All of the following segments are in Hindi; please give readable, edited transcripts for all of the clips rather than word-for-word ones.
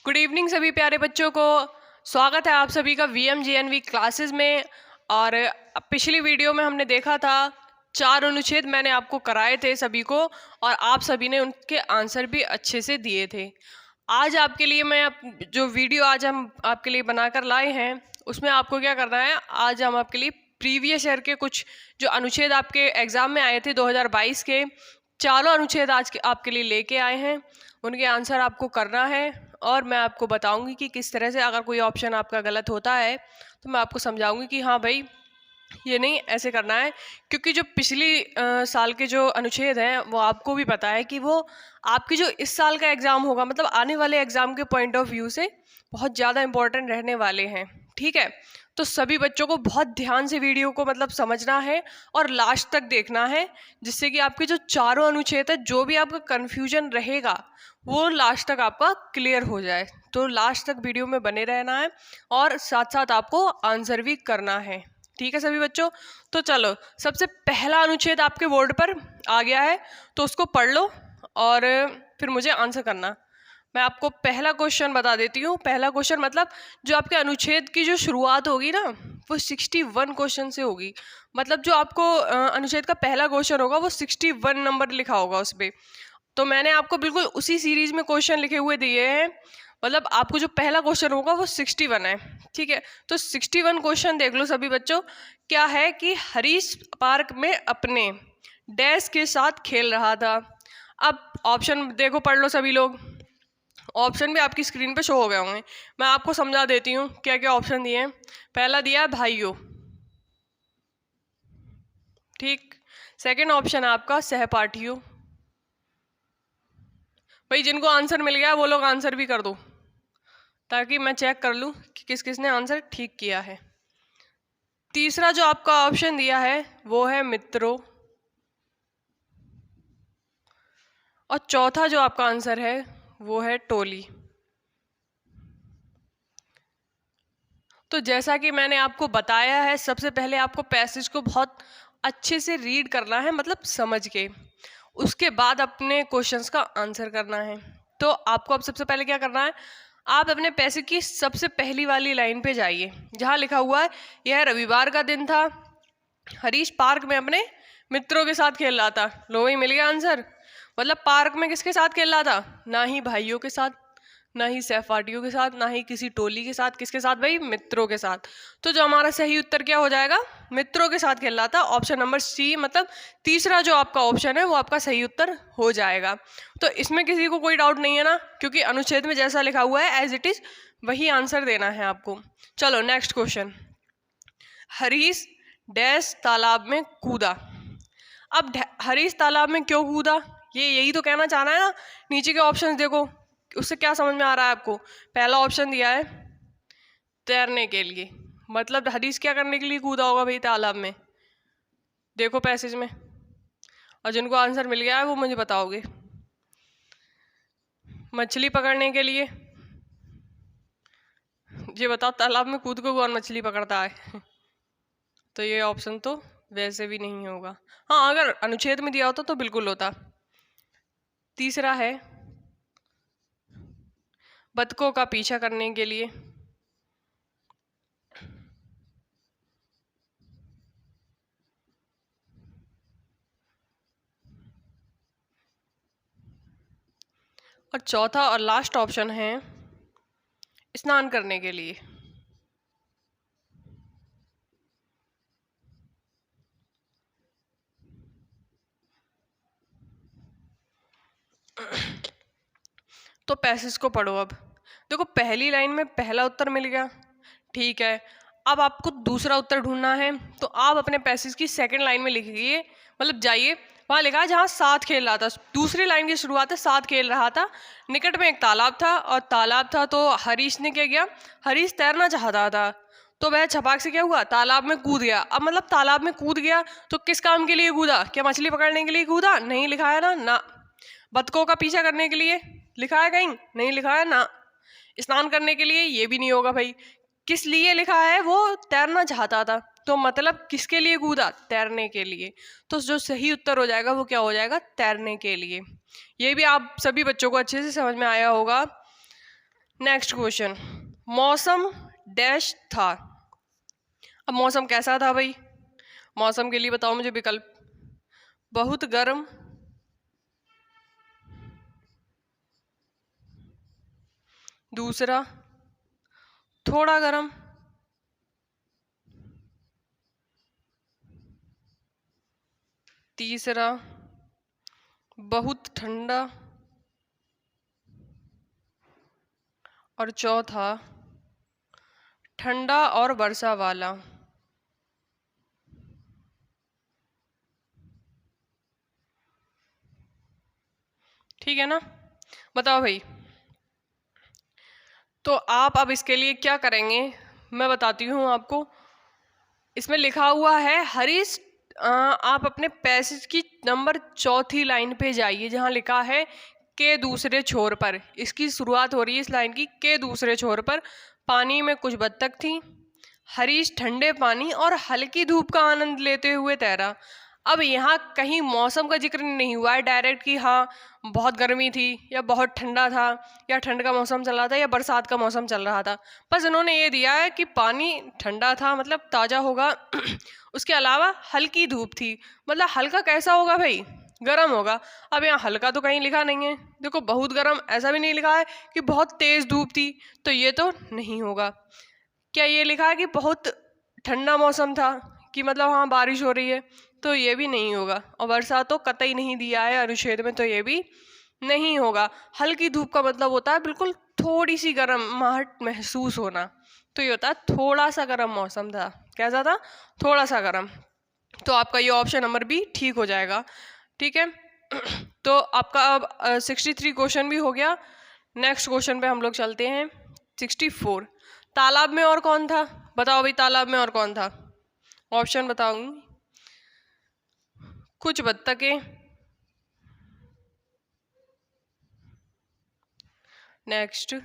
गुड इवनिंग सभी प्यारे बच्चों को। स्वागत है आप सभी का VMGNV क्लासेस में। और पिछली वीडियो में हमने देखा था 4 अनुच्छेद मैंने आपको कराए थे सभी को, और आप सभी ने उनके आंसर भी अच्छे से दिए थे। आज आपके लिए जो वीडियो आज हम आपके लिए बनाकर लाए हैं उसमें आपको क्या करना है, आज हम आपके लिए प्रीवियस ईयर के कुछ जो अनुच्छेद आपके एग्ज़ाम में आए थे 2022 के, चारों अनुच्छेद आज आपके लिए लेके आए हैं। उनके आंसर आपको करना है और मैं आपको बताऊंगी कि किस तरह से, अगर कोई ऑप्शन आपका गलत होता है तो मैं आपको समझाऊंगी कि हाँ भाई ये नहीं ऐसे करना है। क्योंकि जो पिछली साल के जो अनुच्छेद हैं वो आपको भी पता है कि वो आपकी जो इस साल का एग्ज़ाम होगा, मतलब आने वाले एग्ज़ाम के पॉइंट ऑफ व्यू से बहुत ज़्यादा इंपॉर्टेंट रहने वाले हैं। ठीक है, तो सभी बच्चों को बहुत ध्यान से वीडियो को मतलब समझना है और लास्ट तक देखना है, जिससे कि आपके जो चारों अनुच्छेद है जो भी आपका कन्फ्यूजन रहेगा वो लास्ट तक आपका क्लियर हो जाए। तो लास्ट तक वीडियो में बने रहना है और साथ साथ आपको आंसर भी करना है। ठीक है सभी बच्चों, तो चलो सबसे पहला अनुच्छेद आपके बोर्ड पर आ गया है तो उसको पढ़ लो और फिर मुझे आंसर करना। मैं आपको पहला क्वेश्चन बता देती हूँ। पहला क्वेश्चन मतलब जो आपके अनुच्छेद की जो शुरुआत होगी ना वो 61 क्वेश्चन से होगी। मतलब जो आपको अनुच्छेद का पहला क्वेश्चन होगा वो 61 नंबर लिखा होगा उस पर। तो मैंने आपको बिल्कुल उसी सीरीज में क्वेश्चन लिखे हुए दिए हैं। मतलब आपको जो पहला क्वेश्चन होगा वो 61 है। ठीक है, तो 61 क्वेश्चन देख लो सभी बच्चों। क्या है कि हरीश पार्क में अपने डैश के साथ खेल रहा था। अब ऑप्शन देखो, पढ़ लो सभी लोग। ऑप्शन भी आपकी स्क्रीन पे शो हो गए होंगे, मैं आपको समझा देती हूँ क्या क्या ऑप्शन दिए हैं। पहला दिया है भाइयों, ठीक। सेकंड ऑप्शन है आपका सहपाठियों। भाई जिनको आंसर मिल गया वो लोग आंसर भी कर दो ताकि मैं चेक कर लूँ कि किस किस ने आंसर ठीक किया है। तीसरा जो आपका ऑप्शन दिया है वो है मित्रों। और चौथा जो आपका आंसर है वो है टोली। तो जैसा कि मैंने आपको बताया है, सबसे पहले आपको पैसेज को बहुत अच्छे से रीड करना है, मतलब समझ के, उसके बाद अपने क्वेश्चंस का आंसर करना है। तो आपको अब सबसे पहले क्या करना है, आप अपने पैसेज की सबसे पहली वाली लाइन पे जाइए जहाँ लिखा हुआ है यह रविवार का दिन था, हरीश पार्क में अपने मित्रों के साथ खेल रहा था। लो भाई मिल गया आंसर। मतलब पार्क में किसके साथ खेल रहा था, ना ही भाइयों के साथ, ना ही सहपाठियों के साथ, ना ही किसी टोली के साथ। किसके साथ भाई, मित्रों के साथ। तो जो हमारा सही उत्तर क्या हो जाएगा, मित्रों के साथ खेल रहा था। ऑप्शन नंबर सी, मतलब तीसरा जो आपका ऑप्शन है वो आपका सही उत्तर हो जाएगा। तो इसमें किसी को कोई डाउट नहीं है ना, क्योंकि अनुच्छेद में जैसा लिखा हुआ है एज इट इज वही आंसर देना है आपको। चलो नेक्स्ट क्वेश्चन। हरीश डैश तालाब में कूदा। अब हरीश तालाब में क्यों कूदा, ये यही तो कहना चाहना है ना। नीचे के ऑप्शंस देखो, उससे क्या समझ में आ रहा है आपको। पहला ऑप्शन दिया है तैरने के लिए, मतलब हरीश क्या करने के लिए कूदा होगा भाई तालाब में, देखो पैसेज में। और जिनको आंसर मिल गया है वो मुझे बताओगे। मछली पकड़ने के लिए, ये बताओ तालाब में कूद को कौन मछली पकड़ता है। तो ये ऑप्शन तो वैसे भी नहीं होगा। हाँ, अगर अनुच्छेद में दिया होता तो बिल्कुल होता। तीसरा है बतखों का पीछा करने के लिए। और चौथा और लास्ट ऑप्शन है स्नान करने के लिए। तो पैसेज को पढ़ो। अब देखो पहली लाइन में पहला उत्तर मिल गया, ठीक है। अब आपको दूसरा उत्तर ढूंढना है, तो आप अपने पैसेज की सेकंड लाइन में लिखिए, मतलब जाइए वहाँ लिखा है जहाँ साथ खेल रहा था। दूसरी लाइन की शुरुआत है साथ खेल रहा था, निकट में एक तालाब था, और तालाब था तो हरीश ने क्या किया, हरीश तैरना चाहता था तो वह छपाक से क्या हुआ, तालाब में कूद गया। अब मतलब तालाब में कूद गया तो किस काम के लिए कूदा, क्या मछली पकड़ने के लिए कूदा, नहीं लिखा है ना। बतखों का पीछा करने के लिए लिखा है कहीं, नहीं लिखा है ना। स्नान करने के लिए, ये भी नहीं होगा भाई। किस लिए लिखा है, वो तैरना चाहता था, तो मतलब किसके लिए कूदा, तैरने के लिए। तो जो सही उत्तर हो जाएगा वो क्या हो जाएगा, तैरने के लिए। ये भी आप सभी बच्चों को अच्छे से समझ में आया होगा। नेक्स्ट क्वेश्चन, मौसम डैश था। अब मौसम कैसा था भाई? मौसम के लिए बताओ मुझे विकल्प। बहुत गर्म, दूसरा थोड़ा गर्म, तीसरा बहुत ठंडा, और चौथा ठंडा और वर्षा वाला। ठीक है ना? बताओ भाई। तो आप अब इसके लिए क्या करेंगे, मैं बताती हूँ आपको। इसमें लिखा हुआ है हरीश, आप अपने पैसेज की नंबर चौथी लाइन पे जाइए जहाँ लिखा है के दूसरे छोर पर। इसकी शुरुआत हो रही है इस लाइन की, के दूसरे छोर पर पानी में कुछ बत्तख थी। हरीश ठंडे पानी और हल्की धूप का आनंद लेते हुए तैरा। अब यहाँ कहीं मौसम का जिक्र नहीं हुआ है डायरेक्ट कि हाँ बहुत गर्मी थी या बहुत ठंडा था या ठंड का मौसम चल रहा था या बरसात का मौसम चल रहा था। बस इन्होंने ये दिया है कि पानी ठंडा था मतलब ताज़ा होगा उसके अलावा हल्की धूप थी, मतलब हल्का कैसा होगा भाई? गर्म होगा। अब यहाँ हल्का तो कहीं लिखा नहीं है, देखो बहुत गर्म ऐसा भी नहीं लिखा है कि बहुत तेज़ धूप थी, तो ये तो नहीं होगा। क्या ये लिखा है कि बहुत ठंडा मौसम था कि मतलब हाँ बारिश हो रही है, तो ये भी नहीं होगा। और वर्षा तो कतई नहीं दिया है अनुच्छेद में, तो ये भी नहीं होगा। हल्की धूप का मतलब होता है बिल्कुल थोड़ी सी गर्माहट महसूस होना, तो ये होता है थोड़ा सा गर्म मौसम था। कैसा था? थोड़ा सा गर्म। तो आपका ये ऑप्शन नंबर बी ठीक हो जाएगा। ठीक है, तो आपका अब 63 क्वेश्चन भी हो गया। नेक्स्ट क्वेश्चन पे हम लोग चलते हैं 64। तालाब में और कौन था? बताओ भाई, तालाब में और कौन था? ऑप्शन बताऊंगी। कुछ बत्तखें, नेक्स्ट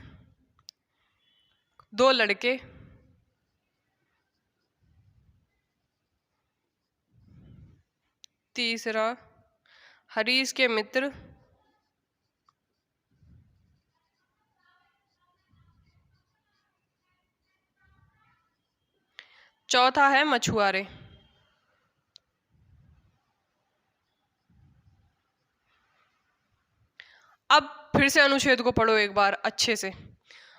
दो लड़के, तीसरा हरीश के मित्र, चौथा है मछुआरे। अब फिर से अनुच्छेद को पढ़ो एक बार अच्छे से।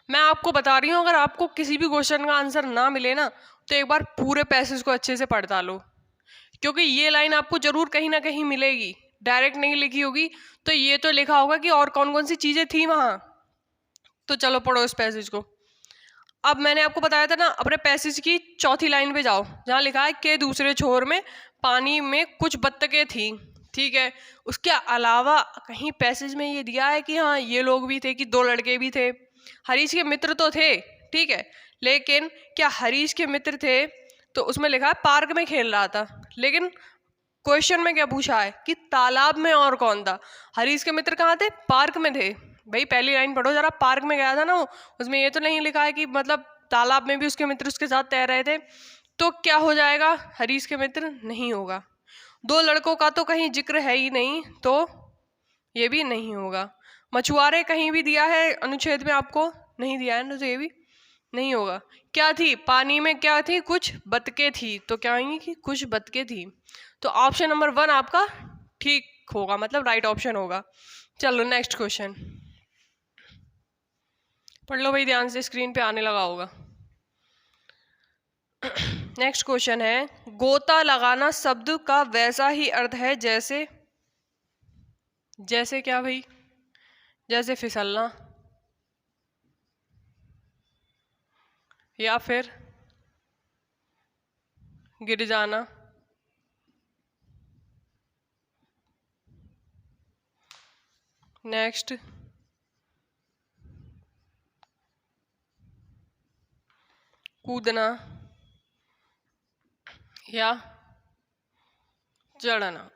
मैं आपको बता रही हूँ, अगर आपको किसी भी क्वेश्चन का आंसर ना मिले ना, तो एक बार पूरे पैसेज को अच्छे से पढ़ डालो, क्योंकि ये लाइन आपको जरूर कहीं ना कहीं मिलेगी। डायरेक्ट नहीं लिखी होगी तो ये तो लिखा होगा कि और कौन कौन सी चीजें थी वहां। तो चलो पढ़ो इस पैसेज को। अब मैंने आपको बताया था ना, अपने पैसेज की चौथी लाइन पे जाओ जहाँ लिखा है के दूसरे छोर में पानी में कुछ बत्तखें थी। ठीक है, उसके अलावा कहीं पैसेज में ये दिया है कि हाँ ये लोग भी थे, कि दो लड़के भी थे। हरीश के मित्र तो थे, ठीक है, लेकिन क्या हरीश के मित्र थे? तो उसमें लिखा है पार्क में खेल रहा था, लेकिन क्वेश्चन में क्या पूछा है कि तालाब में और कौन था? हरीश के मित्र कहाँ थे? पार्क में थे। भाई पहली लाइन पढ़ो जरा, पार्क में गया था ना वो, उसमें ये तो नहीं लिखा है कि मतलब तालाब में भी उसके मित्र उसके साथ तैर रहे थे। तो क्या हो जाएगा? हरीश के मित्र नहीं होगा। दो लड़कों का तो कहीं जिक्र है ही नहीं, तो ये भी नहीं होगा। मछुआरे कहीं भी दिया है अनुच्छेद में, आपको नहीं दिया है ना, तो ये भी नहीं होगा। क्या थी? पानी में क्या थी? कुछ बतके थी, तो क्या आएंगी कि कुछ बतके थी। तो ऑप्शन नंबर 1 आपका ठीक होगा, मतलब राइट ऑप्शन होगा। चलो नेक्स्ट क्वेश्चन पढ़ लो भाई ध्यान से, स्क्रीन पे आने लगा होगा। नेक्स्ट क्वेश्चन है, गोता लगाना शब्द का वैसा ही अर्थ है जैसे, जैसे क्या भाई? जैसे फिसलना, या फिर गिर जाना, नेक्स्ट कूदना, या चढ़ना।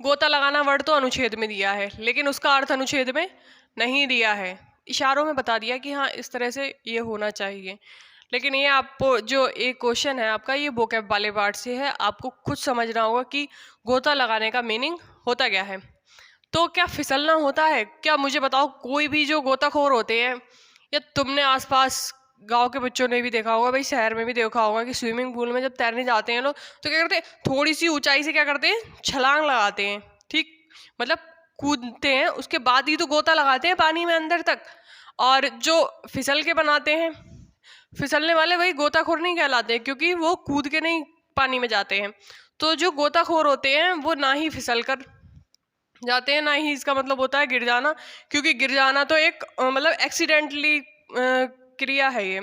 गोता लगाना वर्ड तो अनुच्छेद में दिया है, लेकिन उसका अर्थ अनुच्छेद में नहीं दिया है। इशारों में बता दिया कि हाँ इस तरह से ये होना चाहिए, लेकिन ये आपको जो एक क्वेश्चन है आपका, ये वोकैब वाले पार्ट से है, आपको खुद समझना होगा कि गोता लगाने का मीनिंग होता क्या है। तो क्या फिसलना होता है? क्या मुझे बताओ, कोई भी जो गोताखोर होते हैं या तुमने आसपास गांव के बच्चों ने भी देखा होगा, भाई शहर में भी देखा होगा कि स्विमिंग पूल में जब तैरने जाते हैं लोग तो क्या करते हैं, थोड़ी सी ऊंचाई से क्या करते हैं, छलांग लगाते हैं। ठीक, मतलब कूदते हैं, उसके बाद ही तो गोता लगाते हैं पानी में अंदर तक। और जो फिसल के बनाते हैं, फिसलने वाले वही गोताखोर नहीं कहलाते हैं, क्योंकि वो कूद के नहीं पानी में जाते हैं। तो जो गोताखोर होते हैं वो ना ही फिसल कर जाते हैं, ना ही इसका मतलब होता है गिर जाना, क्योंकि गिर जाना तो एक मतलब एक्सीडेंटली क्रिया है ये।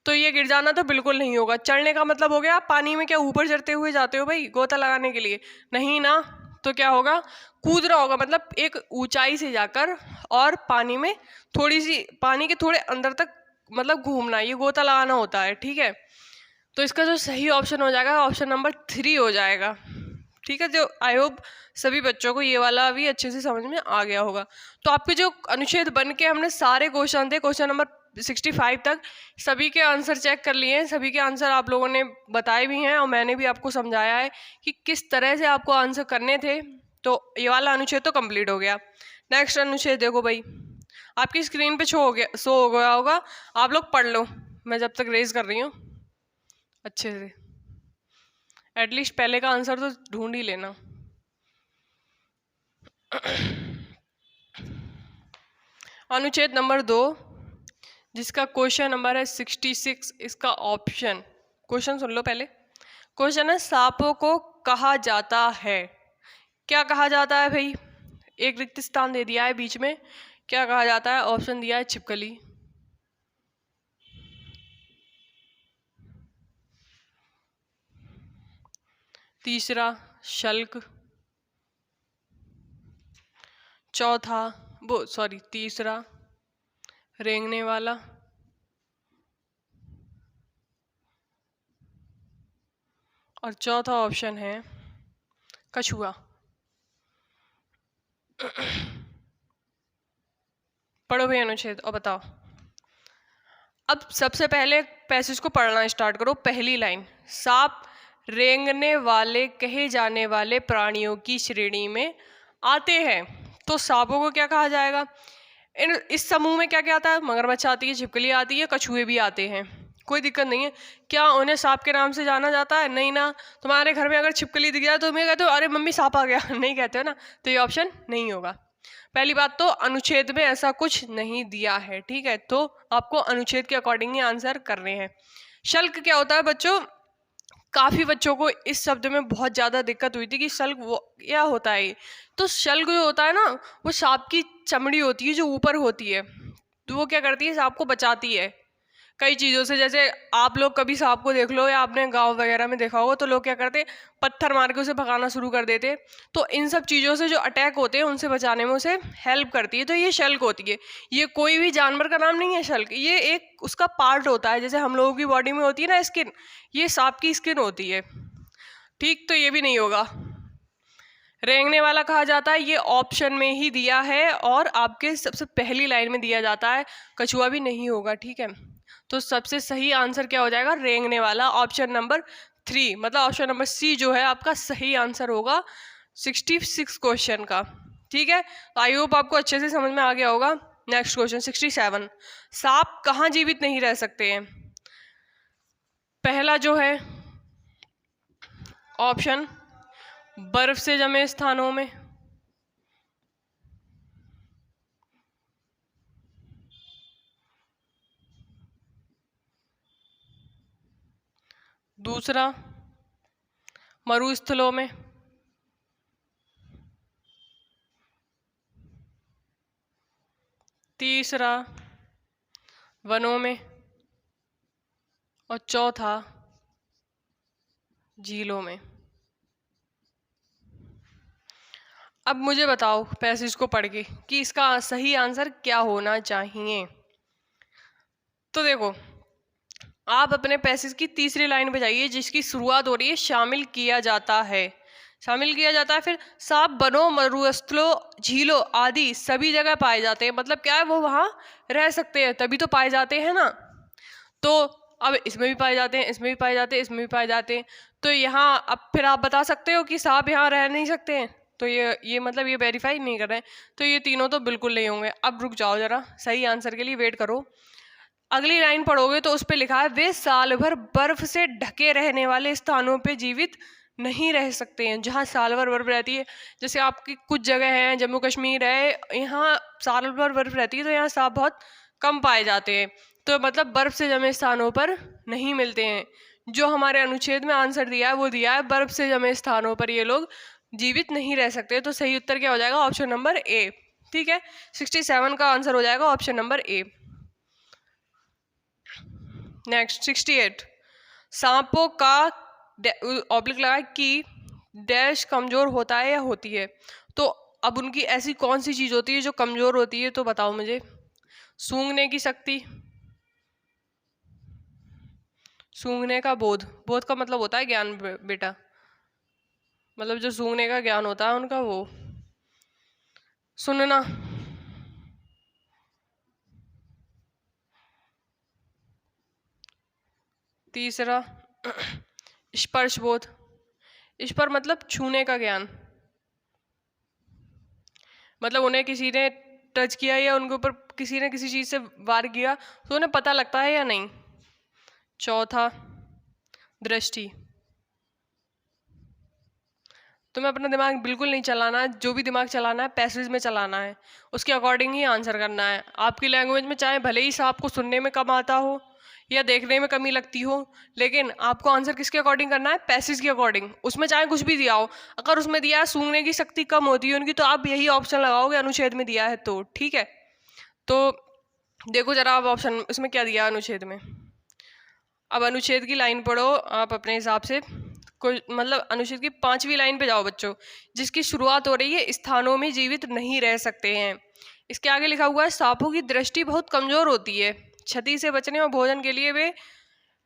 तो ये गिर जाना तो बिल्कुल नहीं होगा। चढ़ने का मतलब हो गया आप पानी में क्या ऊपर चढ़ते हुए जाते हो भाई गोता लगाने के लिए, नहीं ना। तो क्या होगा, कूदना होगा, मतलब एक ऊंचाई से जाकर और पानी में थोड़ी सी, पानी के थोड़े अंदर तक मतलब घूमना, ये गोता लगाना होता है। ठीक है, तो इसका जो सही ऑप्शन हो जाएगा ऑप्शन नंबर 3 हो जाएगा। ठीक है, जो आई होप सभी बच्चों को ये वाला भी अच्छे से समझ में आ गया होगा। तो आपके जो अनुच्छेद बन के हमने सारे क्वेश्चन थे, क्वेश्चन नंबर 65 तक, सभी के आंसर चेक कर लिए हैं, सभी के आंसर आप लोगों ने बताए भी हैं और मैंने भी आपको समझाया है कि किस तरह से आपको आंसर करने थे। तो ये वाला अनुच्छेद तो कंप्लीट हो गया। नेक्स्ट अनुच्छेद देखो भाई, आपकी स्क्रीन पे शो हो गया होगा, आप लोग पढ़ लो, मैं जब तक रेज कर रही हूँ अच्छे से। एटलीस्ट पहले का आंसर तो ढूंढ ही लेना। अनुच्छेद नंबर 2, जिसका क्वेश्चन नंबर है 66, इसका ऑप्शन, क्वेश्चन सुन लो पहले। क्वेश्चन है, सांपों को कहा जाता है, क्या कहा जाता है भाई, एक रिक्त स्थान दे दिया है बीच में, क्या कहा जाता है, ऑप्शन दिया है छिपकली, तीसरा शल्क, चौथा तीसरा रेंगने वाला, और चौथा ऑप्शन है कछुआ। पढ़ो भाई अनुच्छेद और बताओ। अब सबसे पहले पैसेज को पढ़ना स्टार्ट करो। पहली लाइन, सांप रेंगने वाले कहे जाने वाले प्राणियों की श्रेणी में आते हैं। तो सांपों को क्या कहा जाएगा, इस समूह में क्या क्या आता है, मगरमच्छ आती है, छिपकली आती है, कछुए भी आते हैं, कोई दिक्कत नहीं है। क्या उन्हें सांप के नाम से जाना जाता है, नहीं ना। तुम्हारे घर में अगर छिपकली दिख जाए तो तुम्हें कहते हो अरे मम्मी सांप आ गया, नहीं कहते हो ना, तो ये ऑप्शन नहीं होगा। पहली बात तो अनुच्छेद में ऐसा कुछ नहीं दिया है। ठीक है, तो आपको अनुच्छेद के अकॉर्डिंग ही आंसर करने हैं। शल्क क्या होता है बच्चों, काफी बच्चों को इस शब्द में बहुत ज्यादा दिक्कत हुई थी कि शल्क वो क्या होता है। तो शल्क जो होता है ना, वो सांप की चमड़ी होती है जो ऊपर होती है, तो वो क्या करती है, सांप को बचाती है कई चीज़ों से। जैसे आप लोग कभी सांप को देख लो या आपने गांव वगैरह में देखा होगा, तो लोग क्या करते, पत्थर मार के उसे भगाना शुरू कर देते। तो इन सब चीज़ों से जो अटैक होते हैं उनसे बचाने में उसे हेल्प करती है। तो ये शल्क होती है, ये कोई भी जानवर का नाम नहीं है शल्क, ये एक उसका पार्ट होता है। जैसे हम लोगों की बॉडी में होती है ना स्किन, ये सांप की स्किन होती है। ठीक, तो ये भी नहीं होगा। रेंगने वाला कहा जाता है, ये ऑप्शन में ही दिया है और आपके सबसे पहली लाइन में दिया जाता है। कछुआ भी नहीं होगा। ठीक है, तो सबसे सही आंसर क्या हो जाएगा, रेंगने वाला, ऑप्शन नंबर 3, मतलब ऑप्शन नंबर सी जो है आपका सही आंसर होगा 66 क्वेश्चन का। ठीक है, तो आई होप आपको अच्छे से समझ में आ गया होगा। नेक्स्ट क्वेश्चन 67, सांप कहाँ जीवित नहीं रह सकते हैं। पहला जो है ऑप्शन, बर्फ से जमे स्थानों में, दूसरा मरुस्थलों में, तीसरा वनों में, और चौथा झीलों में। अब मुझे बताओ पैसेज को पढ़ के कि इसका सही आंसर क्या होना चाहिए। तो देखो, आप अपने पैसेज की तीसरी लाइन पे जाइए जिसकी शुरुआत हो रही है शामिल किया जाता है। शामिल किया जाता है, फिर सांप वनों, मरुस्थलों, झीलों आदि सभी जगह पाए जाते हैं। मतलब क्या है, वो वहाँ रह सकते हैं, तभी तो पाए जाते हैं ना। तो अब इसमें भी पाए जाते हैं, इसमें भी पाए जाते हैं, इसमें भी पाए जाते हैं। तो यहाँ अब फिर आप बता सकते हो कि सांप यहाँ रह नहीं सकते हैं, तो ये मतलब ये वेरीफाई नहीं कर रहे हैं, तो ये तीनों तो बिल्कुल नहीं होंगे। अब रुक जाओ जरा, सही आंसर के लिए वेट करो। अगली लाइन पढ़ोगे तो उस पे लिखा है वे साल भर बर्फ से ढके रहने वाले स्थानों पे जीवित नहीं रह सकते हैं। जहाँ साल भर बर्फ रहती है, जैसे आपकी कुछ जगह हैं, जम्मू कश्मीर है, यहाँ साल भर बर्फ रहती है, तो यहाँ सांप बहुत कम पाए जाते हैं, तो मतलब बर्फ से जमे स्थानों पर नहीं मिलते हैं। जो हमारे अनुच्छेद में आंसर दिया है वो दिया है बर्फ से जमे स्थानों पर ये लोग जीवित नहीं रह सकते। तो सही उत्तर क्या हो जाएगा? Option number A. ठीक है, 67 का आंसर हो जाएगा ऑप्शन नंबर ए। नेक्स्ट 68, सांपों का ऑब्लिक लगा कि डैश कमजोर होता है या होती है। तो अब उनकी ऐसी कौन सी चीज होती है जो कमजोर होती है, तो बताओ मुझे। सूंघने की शक्ति, सूंघने का बोध, बोध का मतलब होता है ज्ञान बेटा, मतलब जो सूंघने का ज्ञान होता है उनका वो। सुनना, तीसरा स्पर्श बोध, स्पर्श मतलब छूने का ज्ञान, मतलब उन्हें किसी ने टच किया या उनके ऊपर किसी ने किसी चीज से वार किया तो उन्हें पता लगता है या नहीं। चौथा दृष्टि, तुम्हें अपना दिमाग बिल्कुल नहीं चलाना है, जो भी दिमाग चलाना है पैसेज में चलाना है, उसके अकॉर्डिंग ही आंसर करना है। आपकी लैंग्वेज में चाहे भले ही आपको सुनने में कम आता हो या देखने में कमी लगती हो, लेकिन आपको आंसर किसके अकॉर्डिंग करना है? पैसेज के अकॉर्डिंग। उसमें चाहे कुछ भी दिया हो, अगर उसमें दिया है सूंघने की शक्ति कम होती है उनकी, तो आप यही ऑप्शन लगाओगे अनुच्छेद में दिया है तो। ठीक है, तो देखो जरा आप ऑप्शन इसमें क्या दिया अनुच्छेद में। अब अनुच्छेद की लाइन पढ़ो आप अपने हिसाब से, कोई मतलब अनुच्छेद की 5वीं लाइन पे जाओ बच्चों, जिसकी शुरुआत हो रही है स्थानों में जीवित नहीं रह सकते हैं। इसके आगे लिखा हुआ है सांपों की दृष्टि बहुत कमजोर होती है, क्षति से बचने और भोजन के लिए वे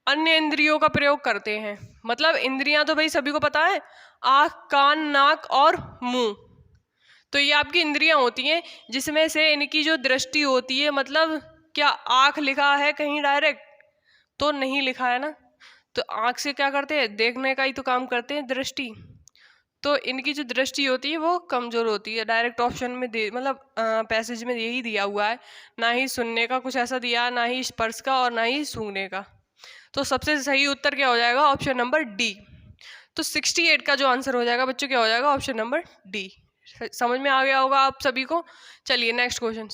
अन्य इंद्रियों का प्रयोग करते हैं। मतलब इंद्रियां तो भाई सभी को पता है, आँख, कान, नाक और मुंह, तो ये आपकी इंद्रियां होती हैं, जिसमें से इनकी जो दृष्टि होती है, मतलब क्या आँख लिखा है कहीं डायरेक्ट? तो नहीं लिखा है ना, तो आँख से क्या करते हैं? देखने का ही तो काम करते हैं, दृष्टि। तो इनकी जो दृष्टि होती है वो कमजोर होती है। डायरेक्ट ऑप्शन में दे मतलब पैसेज में यही दिया हुआ है, ना ही सुनने का कुछ ऐसा दिया, ना ही स्पर्श का और ना ही सूंघने का। तो सबसे सही उत्तर क्या हो जाएगा? Option number D. तो 68 का जो आंसर हो जाएगा बच्चों क्या हो जाएगा? Option number D. समझ में आ गया होगा आप सभी को। चलिए नेक्स्ट क्वेश्चन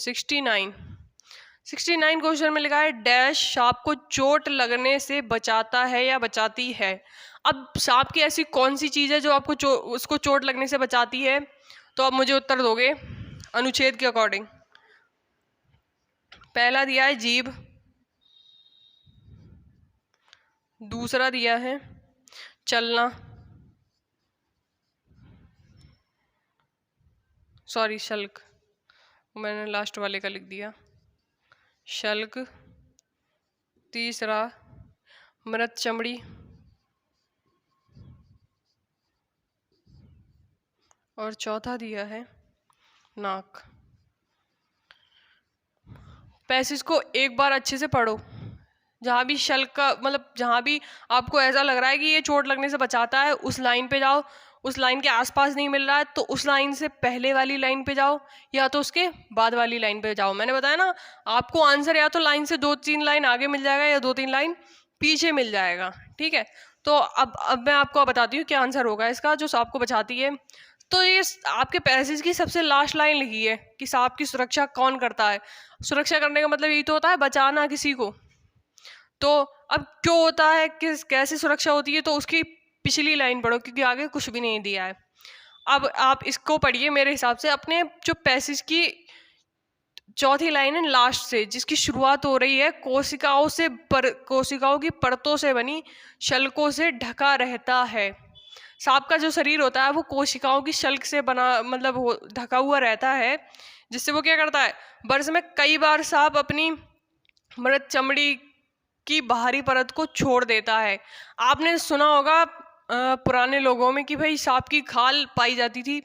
69 क्वेश्चन में लिखा है डैश सांप को चोट लगने से बचाता है या बचाती है। अब सांप की ऐसी कौन सी चीज है जो आपको उसको चोट लगने से बचाती है? तो आप मुझे उत्तर दोगे अनुच्छेद के अकॉर्डिंग। पहला दिया है जीभ, दूसरा दिया है चलना, सॉरी शल्क, मैंने लास्ट वाले का लिख दिया, शल्क, तीसरा मृत चमड़ी, और चौथा दिया है नाक। पैसेज को एक बार अच्छे से पढ़ो, जहाँ भी शल्क का मतलब जहाँ भी आपको ऐसा लग रहा है कि ये चोट लगने से बचाता है उस लाइन पे जाओ, उस लाइन के आसपास नहीं मिल रहा है तो उस लाइन से पहले वाली लाइन पे जाओ या तो उसके बाद वाली लाइन पे जाओ। मैंने बताया ना आपको आंसर या तो लाइन से 2-3 लाइन आगे मिल जाएगा या 2-3 लाइन पीछे मिल जाएगा। ठीक है, तो अब मैं आपको बताती हूँ क्या आंसर होगा इसका जो सांप को बचाती है। तो ये आपके पैसेज की सबसे लास्ट लाइन लिखी है कि सांप की सुरक्षा कौन करता है। सुरक्षा करने का मतलब यही तो होता है बचाना किसी को। तो अब क्यों होता है, किस कैसे सुरक्षा होती है, तो उसकी पिछली लाइन पढ़ो क्योंकि आगे कुछ भी नहीं दिया है। अब आप इसको पढ़िए मेरे हिसाब से अपने जो पैसेज की चौथी लाइन है लास्ट से, जिसकी शुरुआत हो रही है कोशिकाओं से कोशिकाओं की परतों से बनी शल्कों से ढका रहता है। सांप का जो शरीर होता है वो कोशिकाओं की शल्क से बना मतलब ढका हुआ रहता है, जिससे वो क्या करता है वर्ष में कई बार सांप अपनी मृत चमड़ी की बाहरी परत को छोड़ देता है। आपने सुना होगा पुराने लोगों में कि भाई सांप की खाल पाई जाती थी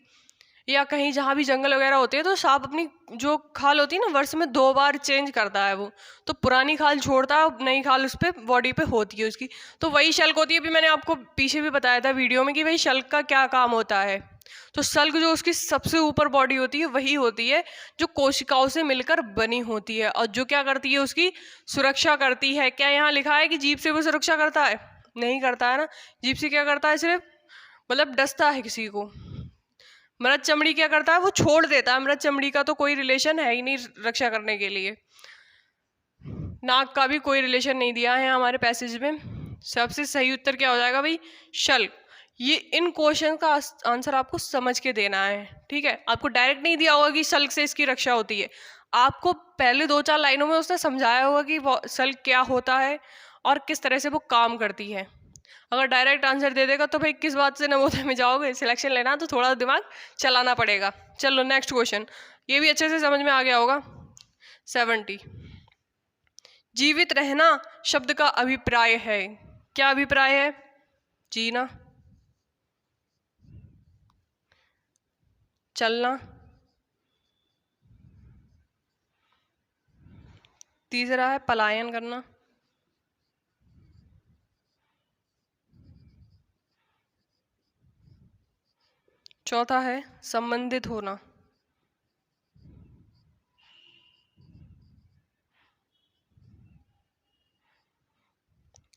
या कहीं जहाँ भी जंगल वगैरह होते हैं तो सांप अपनी जो खाल होती है ना वर्ष में 2 बार चेंज करता है वो, तो पुरानी खाल छोड़ता है, नई खाल उस पर बॉडी पे होती है उसकी। तो वही शल्क होती है, अभी मैंने आपको पीछे भी बताया था वीडियो में कि वही शल्क का क्या काम होता है। तो शल्क जो उसकी सबसे ऊपर बॉडी होती है वही होती है जो कोशिकाओं से मिलकर बनी होती है, और जो क्या करती है उसकी सुरक्षा करती है। क्या यहाँ लिखा है कि जीभ से वो सुरक्षा करता है? नहीं करता है ना। जीभ से क्या करता है? सिर्फ मतलब डसता है किसी को। मृत चमड़ी क्या करता है? वो छोड़ देता है। मृत चमड़ी का तो कोई रिलेशन है ही नहीं रक्षा करने के लिए। नाक का भी कोई रिलेशन नहीं दिया है हमारे पैसेज में। सबसे सही उत्तर क्या हो जाएगा भाई? शल्क। ये इन क्वेश्चन का आंसर आपको समझ के देना है, ठीक है। आपको डायरेक्ट नहीं दिया होगा कि शल्क से इसकी रक्षा होती है, आपको पहले 2-4 लाइनों में उसने समझाया होगा कि शल्क क्या होता है और किस तरह से वो काम करती है। अगर डायरेक्ट आंसर दे देगा तो भाई किस बात से नवोदय में जाओगे? सिलेक्शन लेना तो थोड़ा दिमाग चलाना पड़ेगा। चलो नेक्स्ट क्वेश्चन, ये भी अच्छे से समझ में आ गया होगा। 70, जीवित रहना शब्द का अभिप्राय है। क्या अभिप्राय है? जीना, चलना, तीसरा है पलायन करना, चौथा है संबंधित होना।